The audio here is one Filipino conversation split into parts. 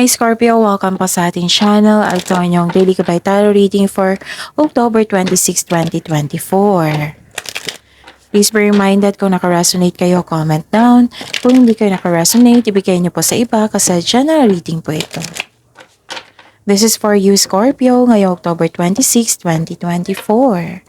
Hi Scorpio, welcome po sa ating channel. Ito ang inyong daily Gabay Tarot reading for October 26, 2024. Please be reminded kung naka-resonate kayo, comment down. Kung hindi kayo naka-resonate, ibigay niyo po sa iba kasi general reading po ito. This is for you Scorpio ngayong October 26, 2024.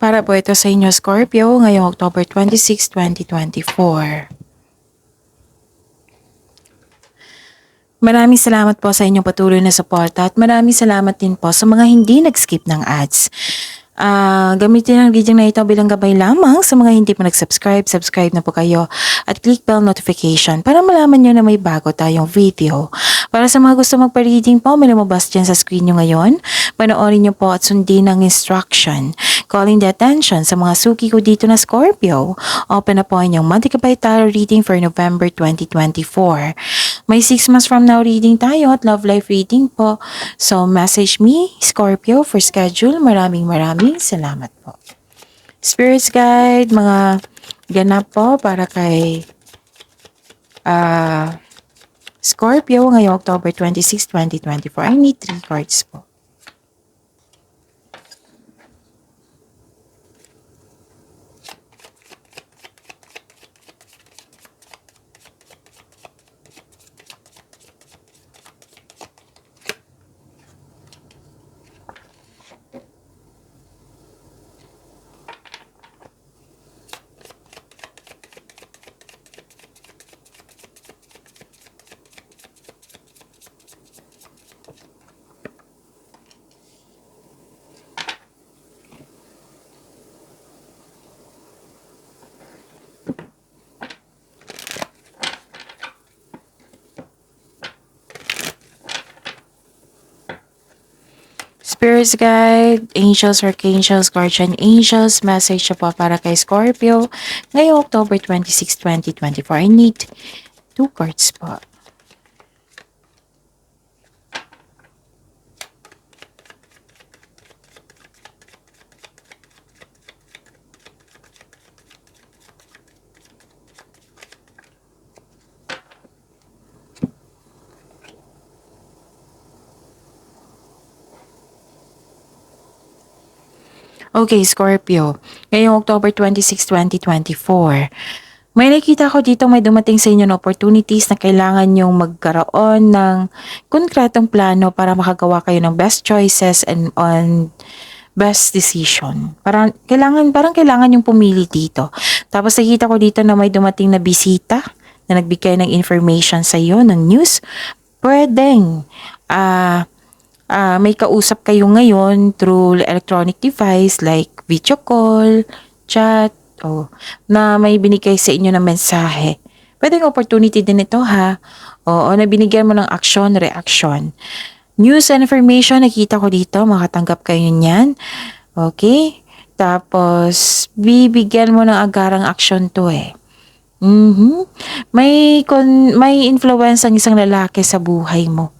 Para po ito sa inyo Scorpio ngayong October 26, 2024. Maraming salamat po sa inyong patuloy na suporta at maraming salamat din po sa mga hindi nag-skip ng ads. Gamitin ang video na ito bilang gabay lamang sa mga hindi pa nag-subscribe. Subscribe na po kayo at click bell notification para malaman nyo na may bago tayong video. Para sa mga gusto magpa-reading po, may lumabas dyan sa screen nyo ngayon. Panoorin nyo po at sundin ang instruction. Calling the attention sa mga suki ko dito na Scorpio. Open na po inyong monthly Gabay Tarot reading for November 2024. May 6 months from now reading tayo at love life reading po. So message me, Scorpio, for schedule. Maraming salamat po. Spirits guide, mga ganap po para kay Scorpio ngayong October 26, 2024. I need 3 cards po. Spirits guide, angels, archangels, guardian angels, message po para kay Scorpio ngayong October 26, 2024. I need 2 cards po. Okay, Scorpio. Ngayong October 26, 2024. May nakita ko dito may dumating sa inyo na opportunities na kailangan nyong magkaroon ng konkretong plano para makagawa kayo ng best choices and on best decision. Parang kailangan yung pumili dito. Tapos nakita ko dito na may dumating na bisita na nagbigay ng information sa iyo, ng news. Pwedeng may kausap kayo ngayon through electronic device like video call, chat, na may binigay sa inyo na mensahe. Pwedeng opportunity din ito ha. O na binigyan mo ng action, reaction. News and information, nakita ko dito, makatanggap kayo niyan. Okay? Tapos, bibigyan mo ng agarang action to eh. May influence ang isang lalaki sa buhay mo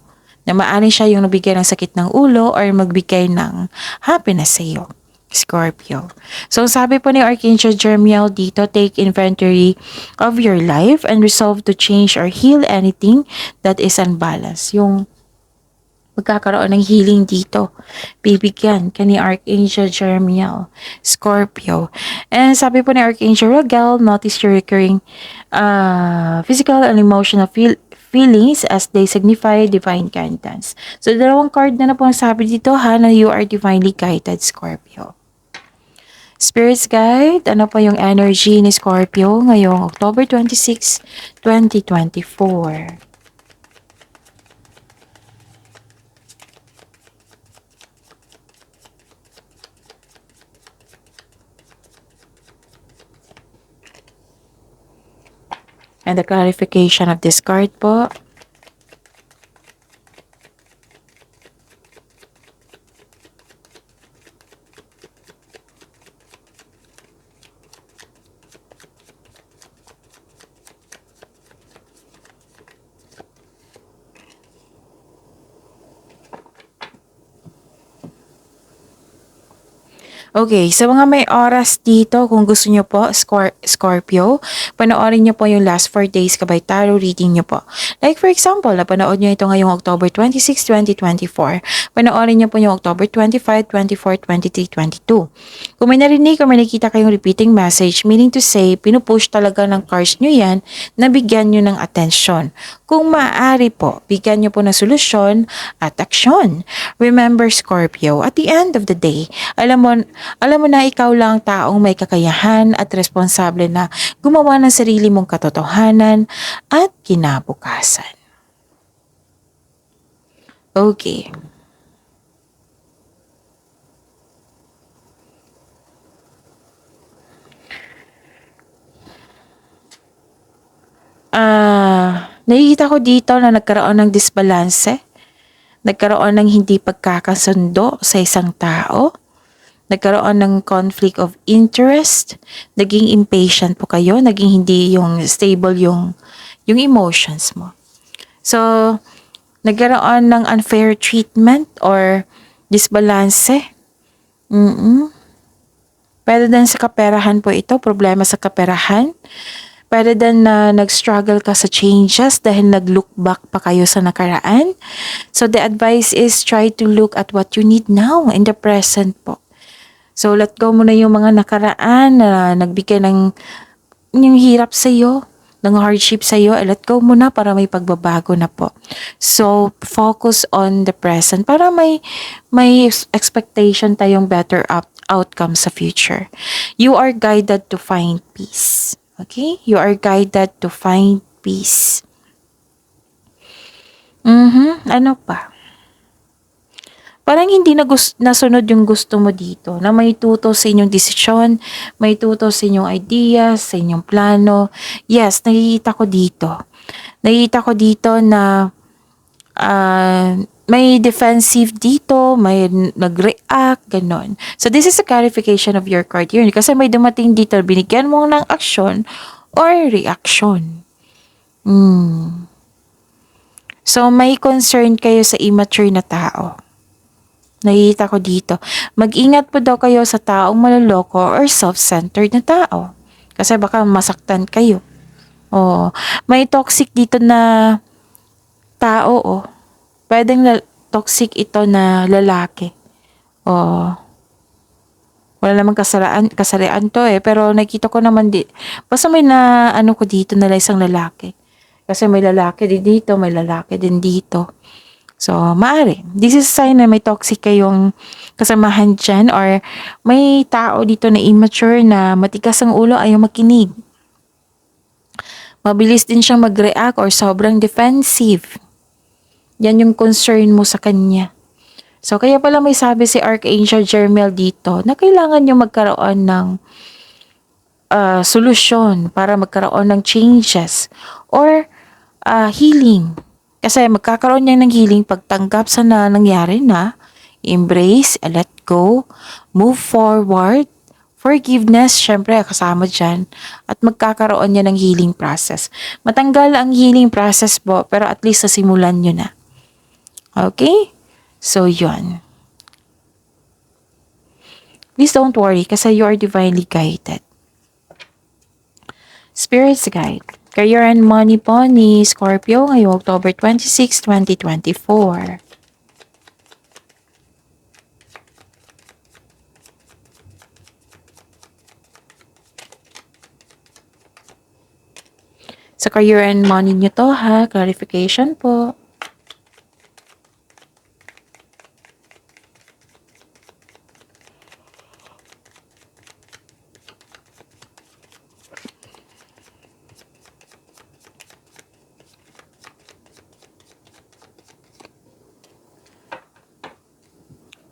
na maaari siya yung nabigyan ng sakit ng ulo or magbigay ng happiness sa iyo, Scorpio. So sabi po ni Archangel Jeremiel dito, take inventory of your life and resolve to change or heal anything that is unbalanced. Yung magkakaroon ng healing dito. Bibigyan ka ni Archangel Jeremiel, Scorpio. And sabi po ni Archangel Raguel, notice your recurring physical and emotional feelings as they signify divine guidance. So, dalawang card na po ang sabi dito ha, na you are divinely guided, Scorpio. Spirits guide, ano po yung energy ni Scorpio ngayong October 26, 2024? And the clarification of this card po. Okay, sa mga may oras dito, kung gusto nyo po, Scorpio, panoorin nyo po yung last 4 days kabay tarot reading nyo po. Like for example, napanood nyo ito ngayong October 26, 2024. Panoorin nyo po yung October 25, 24, 23, 22. Kung may narinig o may nakita kayong repeating message, meaning to say, pinupush talaga ng cards nyo yan na bigyan nyo ng atensyon. Kung maaari po, bigyan nyo po ng solusyon at aksyon. Remember Scorpio, at the end of the day, alam mo na ikaw lang ang taong may kakayahan at responsable na gumawa ng sarili mong katotohanan at kinabukasan. Okay. Nakikita ko dito na nagkaroon ng disbalanse, nagkaroon ng hindi pagkakasundo sa isang tao, nagkaroon ng conflict of interest, naging impatient po kayo, naging hindi yung stable yung emotions mo. So, nagkaroon ng unfair treatment or disbalance. Pwede din sa kaperahan po ito, problema sa kaperahan. Pwede din na nag-struggle ka sa changes dahil nag-look back pa kayo sa nakaraan. So the advice is try to look at what you need now in the present po. So let go mo na yung mga nakaraan na nagbigay ng yung hirap sa iyo, ng hardship sa iyo, let go mo na para may pagbabago na po. So focus on the present para may expectation tayong better outcome sa future. You are guided to find peace. Okay? You are guided to find peace. Ano pa? Parang hindi nasunod yung gusto mo dito, na may tuto sa inyong desisyon, may tuto sa inyong ideas, sa inyong plano. Yes, nakikita ko dito. Nakikita ko dito na may defensive dito, may nag-react, ganon. So, this is a clarification of your card here. Kasi may dumating dito, binigyan mo ng action or reaction. So, may concern kayo sa immature na tao. Nakikita ko dito. Mag-ingat po daw kayo sa taong maloloko or self-centered na tao. Kasi baka masaktan kayo. May toxic dito na tao, Pwedeng toxic ito na lalaki. Wala namang kasarian to pero nakita ko naman basta may na ko dito na isang lalaki. Kasi may lalaki din dito, may lalaki din dito. So, maaari. This is a sign na may toxic kayong kasamahan dyan or may tao dito na immature na matigas ang ulo, ayaw makinig. Mabilis din siyang mag-react or sobrang defensive. Yan yung concern mo sa kanya. So, kaya pala may sabi si Archangel Jermiel dito na kailangan nyo magkaroon ng solusyon para magkaroon ng changes or healing. Kasi magkakaroon niya ng healing pagtanggap sa nangyari na, embrace, let go, move forward, forgiveness, syempre kasama dyan, at magkakaroon niya ng healing process. Matanggal ang healing process po, pero at least nasimulan nyo na. Okay? So, yun. Please don't worry kasi you are divinely guided. Spirit's guide. Career and money po ni Scorpio ngayong October 26, 2024. Sa career and money nyo to ha, clarification po.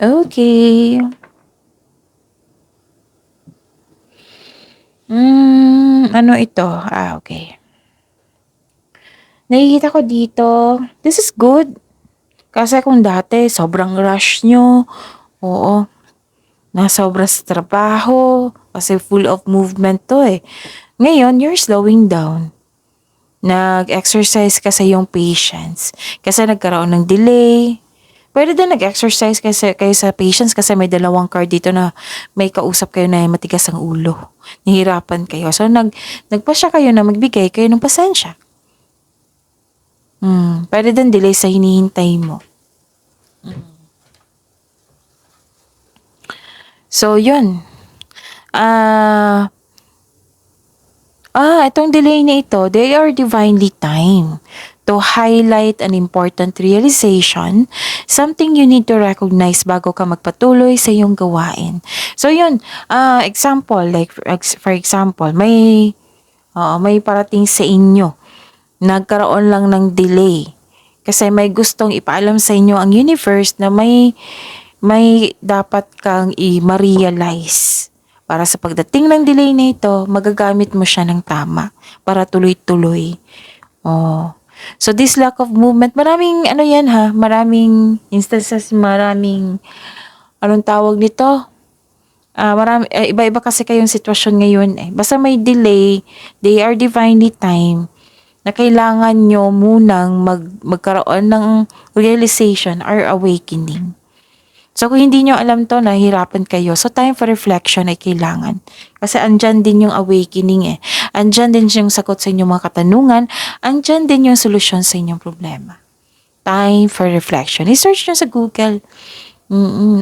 Okay. Ano ito? Okay. Nakikita ko dito, this is good. Kasi kung dati, sobrang rush nyo. Nasobra sa trabaho. Kasi full of movement to Ngayon, you're slowing down. Nag-exercise ka sa iyong patience. Kasi nagkaroon ng delay. Pwede din nag-exercise kasi kayo sa patience kasi may dalawang card dito na may kausap kayo na matigas ang ulo. Nahirapan kayo. So, nagpasya kayo na magbigay kayo ng pasensya. Pwede din delay sa hinihintay mo. So, yun. Ah, itong delay na ito, they are divinely timed to highlight an important realization, something you need to recognize bago ka magpatuloy sa iyong gawain. So, yun. Example, like, for example, may parating sa inyo. Nagkaroon lang ng delay. Kasi may gustong ipaalam sa inyo ang universe na may dapat kang i-realize. Para sa pagdating ng delay na ito, magagamit mo siya ng tama para tuloy-tuloy. Oh. So this lack of movement, maraming ano yan ha, maraming instances, maraming anong tawag nito? Iba-iba kasi kayong sitwasyon ngayon eh. Basta may delay, they are divinely timed na kailangan nyo munang magkaroon ng realization or awakening. So, kung hindi nyo alam to, nahihirapan kayo. So, time for reflection ay kailangan. Kasi andyan din yung awakening eh. Andyan din yung sagot sa inyong mga katanungan. Andyan din yung solusyon sa inyong problema. Time for reflection. I-search nyo sa Google.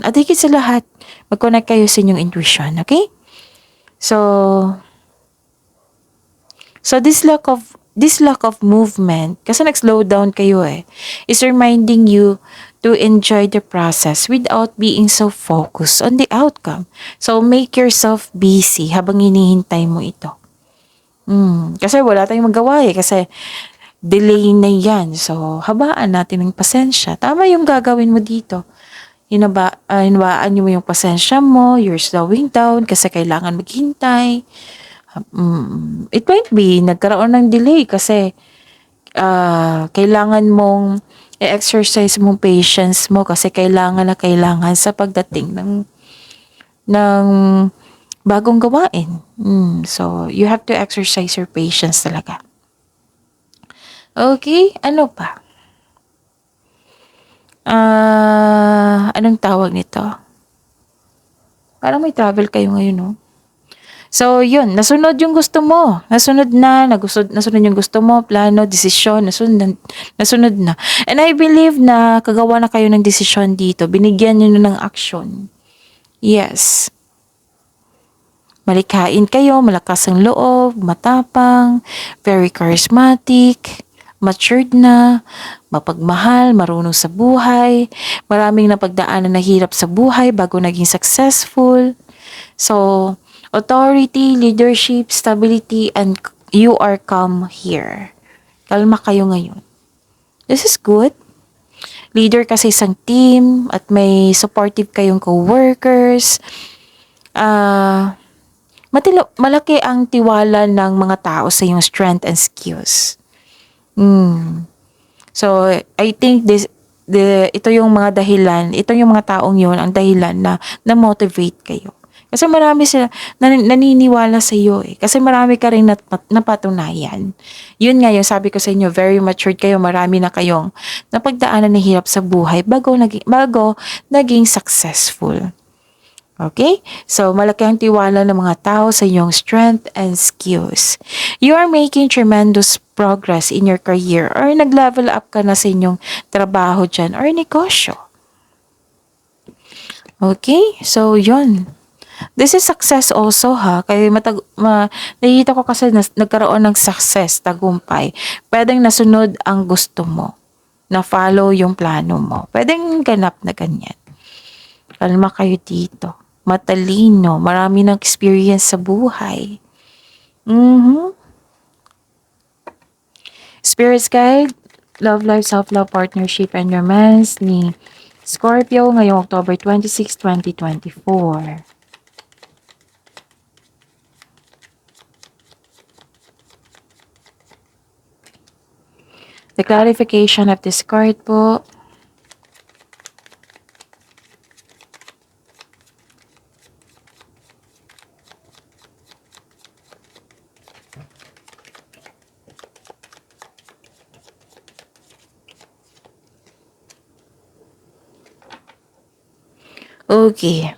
At higit sa lahat, mag-connect kayo sa inyong intuition. Okay? So this lack of movement, kasi nag-slow down kayo eh, is reminding you to enjoy the process without being so focused on the outcome. So make yourself busy habang hinihintay mo ito. Kasi wala tayong magawa eh, kasi delay na yan. So habaan natin ng pasensya. Tama yung gagawin mo dito. Hinabaan mo yung pasensya mo, you're slowing down kasi kailangan maghintay. It might be nagkaroon ng delay kasi kailangan mong i-exercise mong patience mo kasi kailangan sa pagdating ng bagong gawain. So, you have to exercise your patience talaga. Okay, ano pa? Anong tawag nito? Parang may travel kayo ngayon, no? So, yun, nasunod yung gusto mo. Nasunod yung gusto mo, plano, desisyon, nasunod na. And I believe na kagawa na kayo ng desisyon dito. Binigyan nyo na ng action. Yes. Malikhain kayo, malakas ang loob, matapang, very charismatic, matured na, mapagmahal, marunong sa buhay, maraming napagdaanan na hirap sa buhay bago naging successful. So, authority, leadership, stability, and you are calm here. Kalma kayo ngayon. This is good. Leader kasi isang team at may supportive kayong co-workers. Malaki ang tiwala ng mga tao sa iyong strength and skills. So, I think ito yung mga dahilan, ito yung mga taong yun, ang dahilan na motivate kayo. Kasi marami sila naniniwala sa iyo eh. Kasi marami ka rin napatunayan. Yun nga yung sabi ko sa inyo, very matured kayo, marami na kayong napagdaanan ng hirap sa buhay bago naging successful. Okay? So, malaki ang tiwala ng mga tao sa iyong strength and skills. You are making tremendous progress in your career or nag-level up ka na sa inyong trabaho dyan or negosyo. Okay? So, yun. This is success also ha. Kaya nakikita ko kasi nagkaroon ng success, tagumpay. Pwedeng nasunod ang gusto mo. Na-follow yung plano mo. Pwedeng ganap na ganyan. Kalma kayo dito. Matalino. Marami ng experience sa buhay. Spirit's Guide, Love Life, Self-Love, Partnership, and Romance ni Scorpio ngayong October 26, 2024. The clarification of this card po. Okay.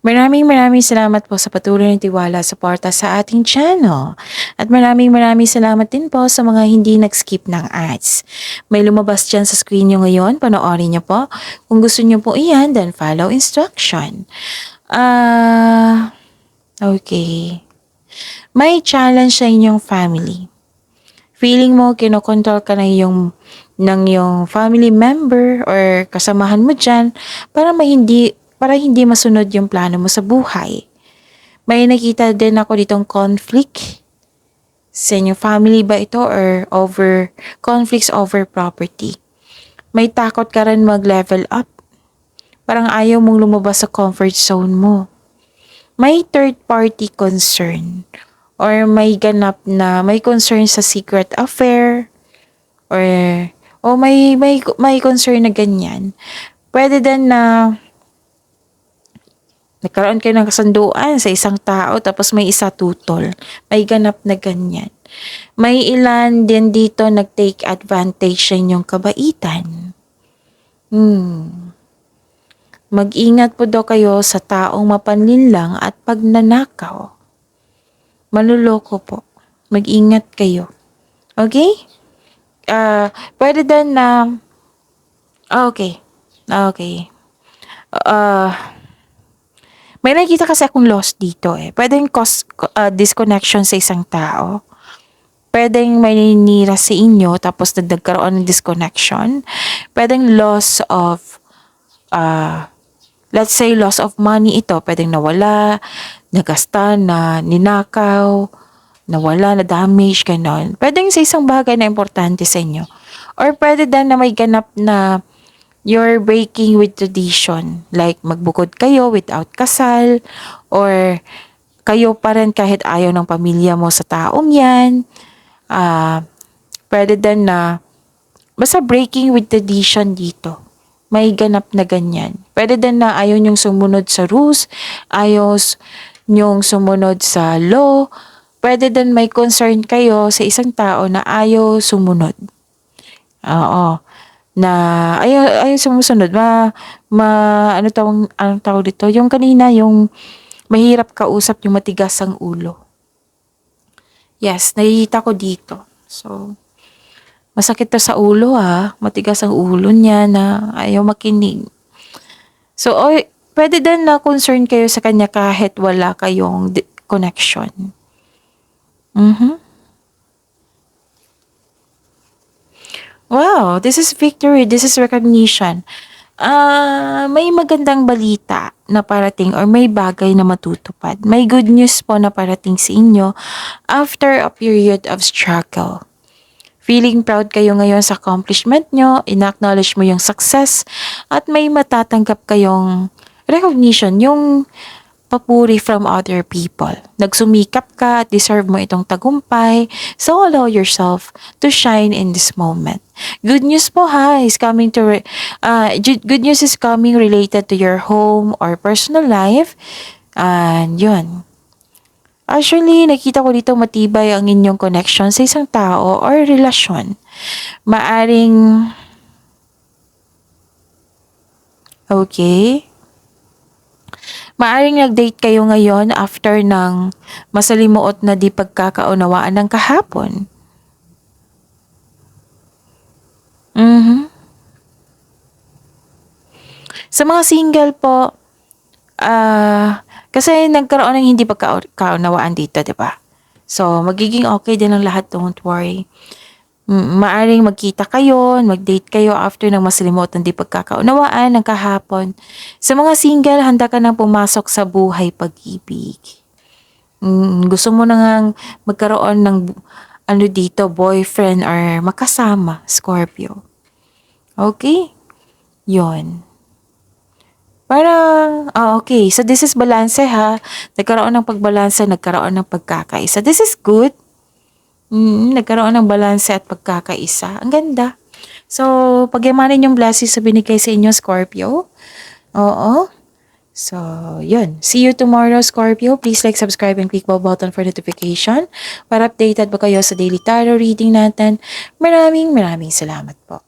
Maraming salamat po sa patuloy na tiwala, suporta sa ating channel. At maraming salamat din po sa mga hindi nag-skip ng ads. May lumabas dyan sa screen nyo ngayon, panoorin nyo po. Kung gusto nyo po iyan, then follow instruction. Okay. May challenge sa inyong family. Feeling mo kinokontrol ka na ng yung family member or kasamahan mo dyan para hindi masunod yung plano mo sa buhay. May nakita din ako ditong conflict sa inyong family ba ito or conflicts over property. May takot ka rin mag-level up. Parang ayaw mong lumabas sa comfort zone mo. May third party concern or may ganap na may concern sa secret affair or may concern na ganyan. Pwede din na nagkaroon kayo ng kasunduan sa isang tao tapos may isa tutol. May ganap na ganyan. May ilan din dito nag-take advantage sa inyong kabaitan. Mag-ingat po daw kayo sa taong mapanlinlang at pagnanakaw. Manluloko po. Mag-ingat kayo. Okay? Pwede din na okay. May nakikita kasi akong loss dito eh. Pwedeng disconnection sa isang tao. Pwedeng may ninira sa inyo tapos nagkaroon ng disconnection. Pwedeng loss of let's say loss of money ito. Pwedeng nawala, nagasta, ninakaw, nawala, na damage, ganon. Pwedeng sa isang bagay na importante sa inyo. Or pwede din na may ganap na you're breaking with tradition. Like magbukod kayo without kasal. Or kayo pa rin kahit ayaw ng pamilya mo sa taong yan. Pwede din na basta breaking with tradition dito. May ganap na ganyan. Pwede din na ayaw nyong sumunod sa rules. Ayaw nyong sumunod sa law. Pwede din may concern kayo sa isang tao na ayaw sumunod. Oo. Na ayaw sumusunod. Anong tawag dito? Yung kanina, yung mahirap kausap, yung matigas ang ulo. Yes, nakikita ko dito. So, masakit to sa ulo matigas ang ulo niya na ayaw makinig. So, pwede din na concern kayo sa kanya kahit wala kayong connection. Wow, this is victory, this is recognition. May magandang balita na parating or may bagay na matutupad. May good news po na parating sa inyo after a period of struggle. Feeling proud kayo ngayon sa accomplishment nyo, in-acknowledge mo yung success, at may matatanggap kayong recognition, yung papuri from other people. Nagsumikap ka at deserve mo itong tagumpay, so allow yourself to shine in this moment. Good news po is coming good news is coming related to your home or personal life. And yun. Actually, nakita ko dito matibay ang inyong connection sa isang tao or relasyon. Maaring nag-date kayo ngayon after ng masalimuot na di pagkakaunawaan ng kahapon. Sa mga single po, kasi nagkaroon ng hindi pagkaunawaan dito, di ba? So, magiging okay din ang lahat, don't worry. Maaring magkita kayo, mag-date kayo after ng masalimuot ng di pagkakaunawaan ng kahapon. Sa mga single, handa ka nang pumasok sa buhay pag-ibig. Gusto mo nang magkaroon ng boyfriend or makasama, Scorpio. Okay? Yon. Parang, okay. So, this is balance Nagkaroon ng pagbalanse, nagkaroon ng pagkakaisa. This is good. Nagkaroon ng balanse at pagkakaisa. Ang ganda. So, pagyamanin yung blessings sa binigay sa inyo, Scorpio. Oo. So, yun. See you tomorrow, Scorpio. Please like, subscribe, and click bell button for notification para updated po kayo sa daily tarot reading natin. Maraming salamat po.